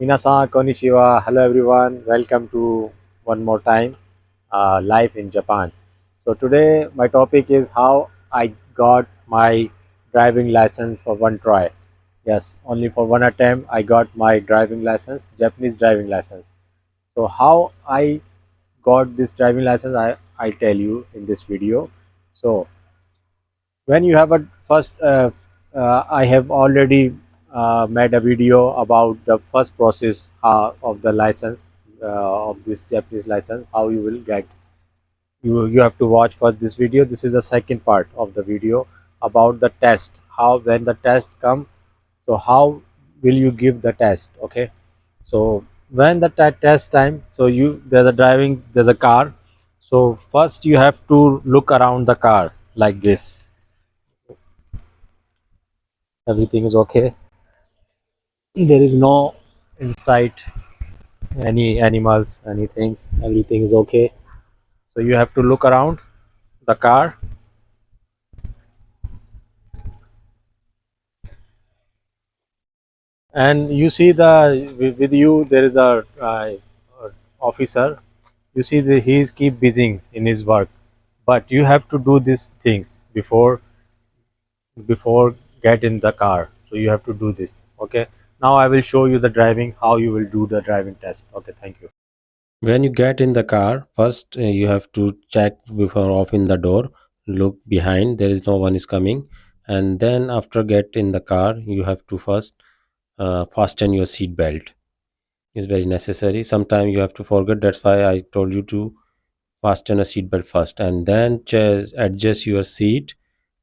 Minasan konnichiwa. Hello everyone. Welcome to one more time life in Japan. So today my topic is how I got my driving license for one try. Yes, only for one attempt I got my driving license, Japanese driving license. So how I got this driving license, I tell you in this video. So when you have a first I have already made a video about the first process of the license of this Japanese license, how you will get. You have to watch first this video. This is the second part of the video about the test, how when the test come, so how will you give the test. Okay, so when the test time, so you there's a driving, there's a car. So first you have to look around the car like this. Everything is okay. There is no inside any animals, anything. Everything is okay. So you have to look around the car, and you see with you there is a officer. You see that he is keep busy in his work, but you have to do these things before get in the car. So you have to do this. Okay. Now I will show you the driving, how you will do the driving test. Okay. Thank you. When you get in the car, first you have to check before opening the door, look behind, there is no one is coming, and then after get in the car, you have to first fasten your seat belt. Is very necessary. Sometimes you have to forget. That's why I told you to fasten a seat belt first, and then adjust your seat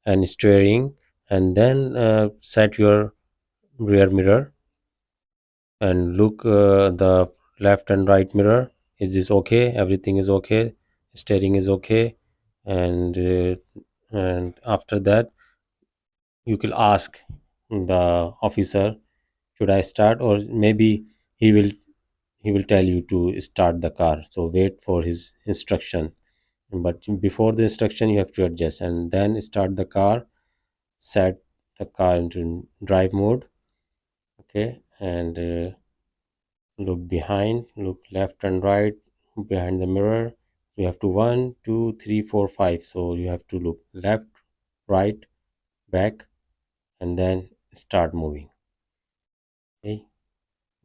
and steering, and then set your rear mirror and look the left and right mirror. Is this okay? Everything is okay. Steering is okay. And uh, and after that you can ask the officer, should I start, or maybe he will he will tell you to start the car. So wait for his instruction, but before the instruction you have to adjust and then start the car. Set the car into drive mode. Okay, and look behind, look left and right behind the mirror. You have to one, two, three, four, five. So you have to look left, right, back, and then start moving. Okay,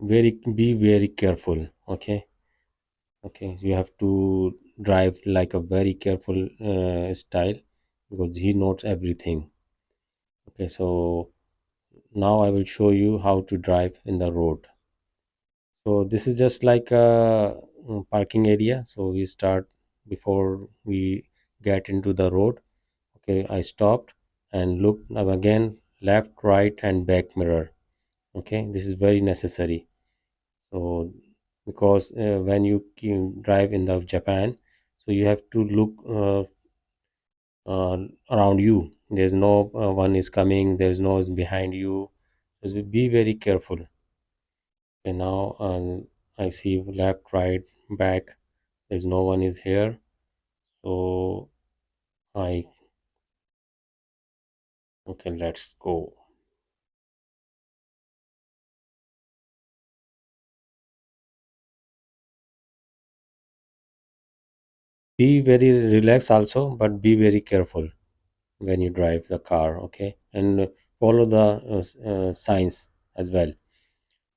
be very careful. Okay, okay. You have to drive like a very careful style because he knows everything. Okay, so now I will show you how to drive in the road. So this is just like a parking area. So we start before we get into the road. Okay, I stopped and looked now again left, right, and back mirror. Okay, this is very necessary. So because when you drive in the Japan, so you have to look around you. There's no one is coming. There's no is behind you. So be very careful. Okay, now I see left, right, back. There's no one is here. So I okay, let's go. Be very relaxed also, but be very careful when you drive the car. Okay, and follow the signs as well.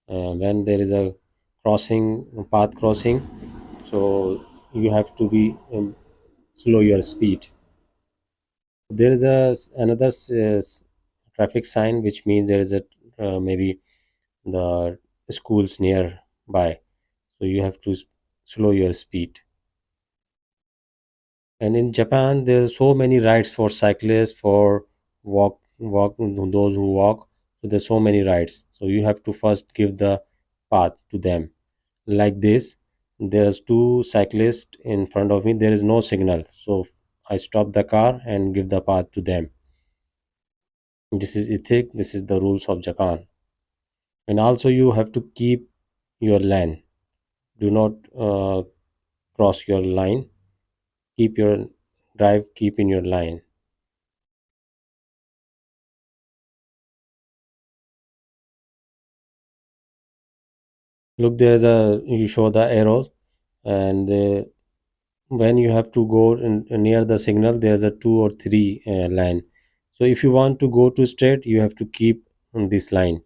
When there is a path crossing, so you have to be slow your speed. There is another traffic sign, which means there is a maybe the schools nearby, so you have to slow your speed. And in Japan there's so many rides for cyclists, for walk those who walk. So there's so many rides, so you have to first give the path to them. Like this, there's two cyclists in front of me, there is no signal, so I stop the car and give the path to them. This is ethic, this is the rules of Japan. And also you have to keep your lane. Do not cross your line. Keep your keep in your line. Look, there's a you show the arrows, and when you have to go near the signal, there's a two or three line. So if you want to go to straight, you have to keep on this line.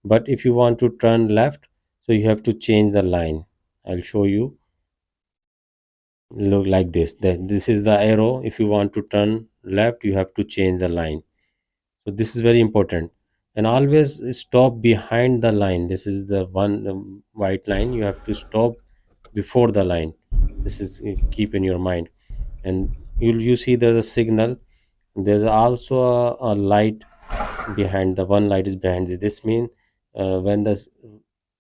But if you want to turn left, so you have to change the line. I'll show you. Look like this. This is the arrow. If you want to turn left, you have to change the line. So this is very important. And always stop behind the line. This is the one white line. You have to stop before the line. This is keep in your mind. And you see there's a signal. There's also a light behind. The one light is behind this means when the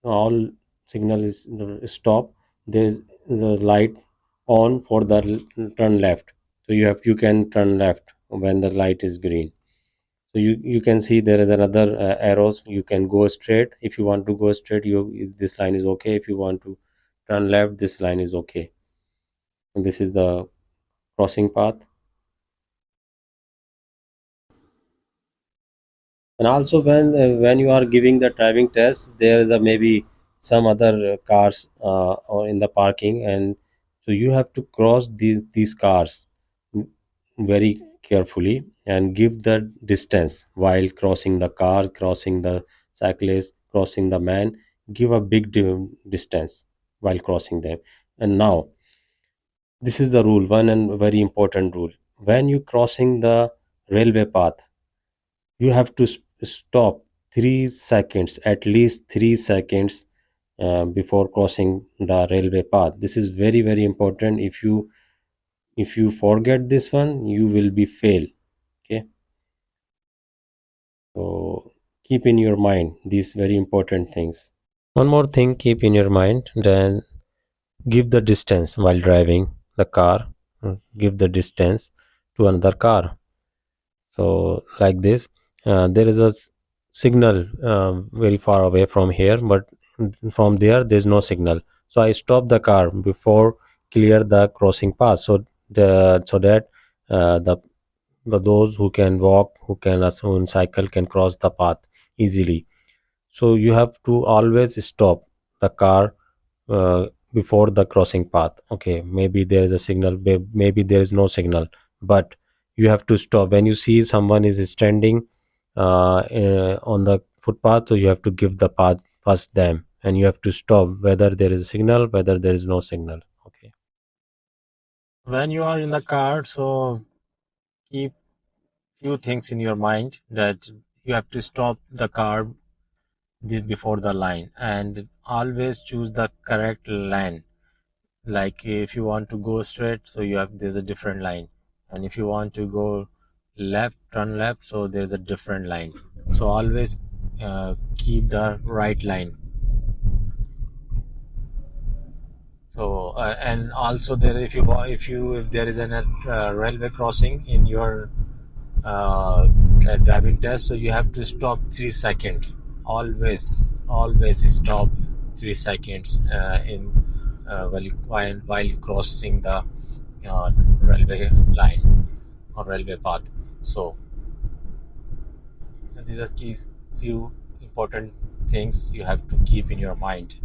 all signal is stop, there is the light on for the turn left. So you can turn left when the light is green. So you can see there is another arrows. You can go straight. If you want to go straight, this line is okay. If you want to turn left, this line is okay. And this is the crossing path. And also when you are giving the driving test, there is a maybe some other cars or in the parking, and so you have to cross these cars very carefully and give the distance while crossing the cars, crossing the cyclist, crossing the man. Give a big distance while crossing them. And now this is the rule one, and very important rule. When you crossing the railway path, you have to stop 3 seconds, at least 3 seconds before crossing the railway path. This is very very important. If you forget this one, you will be fail. Okay, so keep in your mind these very important things. One more thing, keep in your mind, then give the distance while driving the car. Give the distance to another car. So like this, there is a signal very far away from here, but from there's no signal. So I stop the car before clear the crossing path, so that the those who can walk, who in cycle can cross the path easily. So you have to always stop the car before the crossing path. Okay, maybe there is a signal, maybe there is no signal, but you have to stop when you see someone is standing on the footpath. So you have to give the path first them, and you have to stop whether there is a signal, whether there is no signal. Okay, when you are in the car, so keep few things in your mind, that you have to stop the car before the line, and always choose the correct lane. Like if you want to go straight, so there's a different line, and if you want to go left, turn left, so there's a different line. So always keep the right line. So and also there, if there is an railway crossing in your driving test, so you have to stop 3 seconds. Always stop 3 seconds in while you crossing the railway line or railway path. So these are few important things you have to keep in your mind.